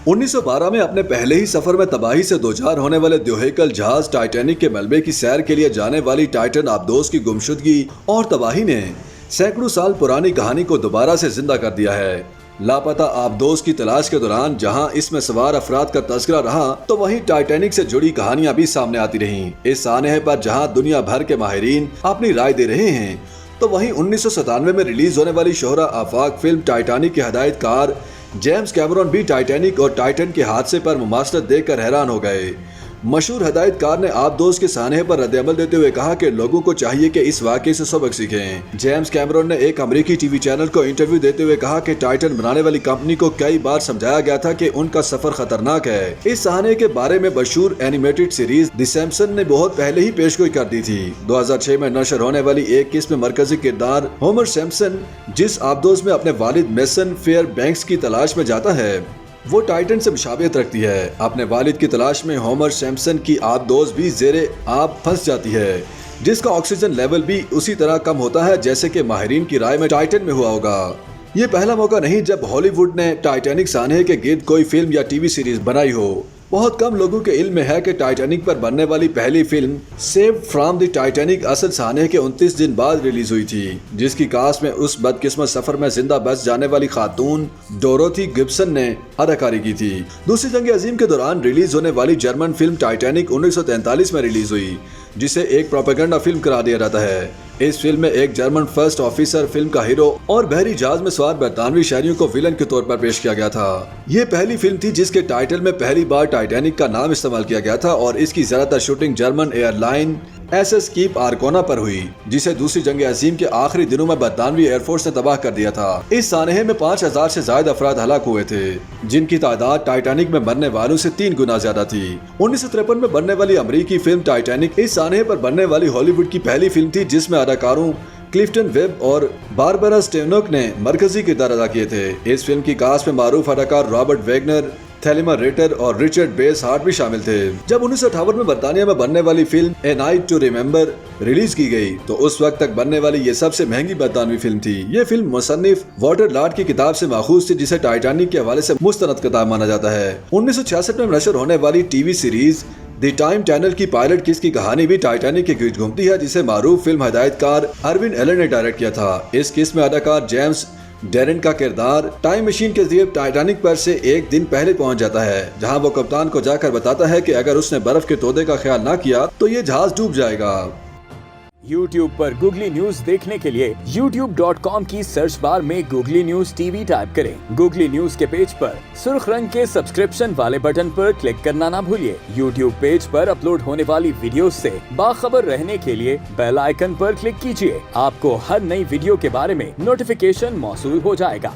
1912 में अपने पहले ही सफर में तबाही से दोचार होने वाले द्योहेकल जहाज टाइटैनिक के मलबे की सैर के लिए जाने वाली टाइटन आबदोस की गुमशुदगी और तबाही ने सैकड़ों साल पुरानी कहानी को दोबारा से जिंदा कर दिया है। लापता आबदोस की तलाश के दौरान जहां इसमें सवार अफराद का तस्करा रहा, तो वहीं टाइटैनिक से जुड़ी कहानियां भी सामने आती रहीं। इस सानहे पर जहां दुनिया भर के माहिरीन अपनी राय दे रहे हैं, तो वहीं 1997 में रिलीज होने वाली शोहरा आफाक फिल्म टाइटैनिक के हिदायतकार जेम्स कैमरॉन भी टाइटैनिक और टाइटन के हादसे पर मुमासलत देखकर हैरान हो गए। मशहूर हिदायतकार ने आबदोस के सानहे पर रद्द-ए-अमल देते हुए कहा कि लोगों को चाहिए कि इस वाकये से सबक सीखें। जेम्स कैमरॉन ने एक अमेरिकी टीवी चैनल को इंटरव्यू देते हुए कहा कि टाइटन बनाने वाली कंपनी को कई बार समझाया गया था कि उनका सफर खतरनाक है। इस सानहे के बारे में मशहूर एनिमेटेड सीरीज द सैमसन ने बहुत पहले ही पेशगोई कर दी थी। 2006 में नशर होने वाली एक किस्म में मरकजी किरदार होमर सैमसन, जिस आबदोस में अपने वालिद मेसन फेयर बैंक्स की तलाश में जाता है, वो टाइटन से मुशाबियत रखती है। अपने वालिद की तलाश में होमर सैमसन की आबदोस भी जेरे आब फंस जाती है, जिसका ऑक्सीजन लेवल भी उसी तरह कम होता है जैसे कि माहिरीन की राय में टाइटन में हुआ होगा। ये पहला मौका नहीं जब हॉलीवुड ने टाइटैनिक सानहे के गिर्द कोई फिल्म या टीवी सीरीज बनाई हो। बहुत कम लोगों के इल्म में है कि टाइटैनिक पर बनने वाली पहली film saved from the Titanic असल सानहे के 29 दिन बाद रिलीज हुई थी, जिसकी कास्ट में उस बदकिस्मत सफर में जिंदा बच जाने वाली खातून डोरोथी गिब्सन ने अदाकारी की थी। दूसरी जंग अजीम के दौरान रिलीज होने वाली जर्मन फिल्म टाइटैनिक 1943 में रिलीज हुई, जिसे एक प्रोपेगेंडा फिल्म करार दिया जाता है। इस फिल्म में एक जर्मन फर्स्ट ऑफिसर फिल्म का हीरो और बहरी जहाज में सवार बरतानवी शहरियों को विलन के तौर पर पेश किया गया था। ये पहली फिल्म थी जिसके टाइटल में पहली बार टाइटैनिक का नाम इस्तेमाल किया गया था और इसकी ज्यादातर shooting German airline SS Cap Arcona पर हुई, जिसे दूसरी जंग अजीम के आखिरी दिनों में बरतानवी एयरफोर्स ने तबाह कर दिया था। इस सानहे में 5000 से ज्यादा अफराद हलाक हुए थे, जिनकी तादाद टाइटैनिक में मरने वालों से 3 गुना ज्यादा थी। 1953 में बनने वाली अमेरिकी फिल्म टाइटैनिक इस सानहे पर बनने वाली हॉलीवुड की पहली फिल्म थी जिसमें अदाकारों क्लिफ्टन वेब और बारबरा स्टेनोक ने मरकजी किरदार अदा किए थे। इस फिल्म की कास्ट में मारूफ अदाकार रॉबर्ट वेगनर, थेलिमा रेटर और रिचर्ड बेस हार्ट भी शामिल थे। जब 1958 में बरतानिया में बनने वाली film A Night to Remember release की गई, तो उस वक्त तक बनने वाली ये सबसे महंगी बरतानवी फिल्म थी। ये फिल्म मुसन्निफ वाटर लॉर्ड की किताब से माखूज थी, जिसे टाइटैनिक के हवाले से मुस्तनद किताब माना जाता है। 1966 में नशर होने वाली TV series the time channel की पायलट किस की कहानी भी टाइटैनिक के गिर्द घूमती है, जिसे मारूफ फिल्म हिदायतकार अरविंद एलन ने डायरेक्ट किया था। इस किस में अदाकार जेम्स डेरेन का किरदार टाइम मशीन के जरिए टाइटैनिक पर से एक दिन पहले पहुंच जाता है, जहां वो कप्तान को जाकर बताता है कि अगर उसने बर्फ के तोदे का ख्याल ना किया तो ये जहाज डूब जाएगा। YouTube पर गूगली न्यूज देखने के लिए youtube.com की सर्च बार में गूगली न्यूज टीवी टाइप करें। गूगली न्यूज के पेज पर सुर्ख रंग के सब्सक्रिप्शन वाले बटन पर क्लिक करना ना भूलिए। YouTube पेज पर अपलोड होने वाली वीडियो से बाखबर रहने के लिए बेल आइकन पर क्लिक कीजिए। आपको हर नई वीडियो के बारे में नोटिफिकेशन मौसूल हो जाएगा।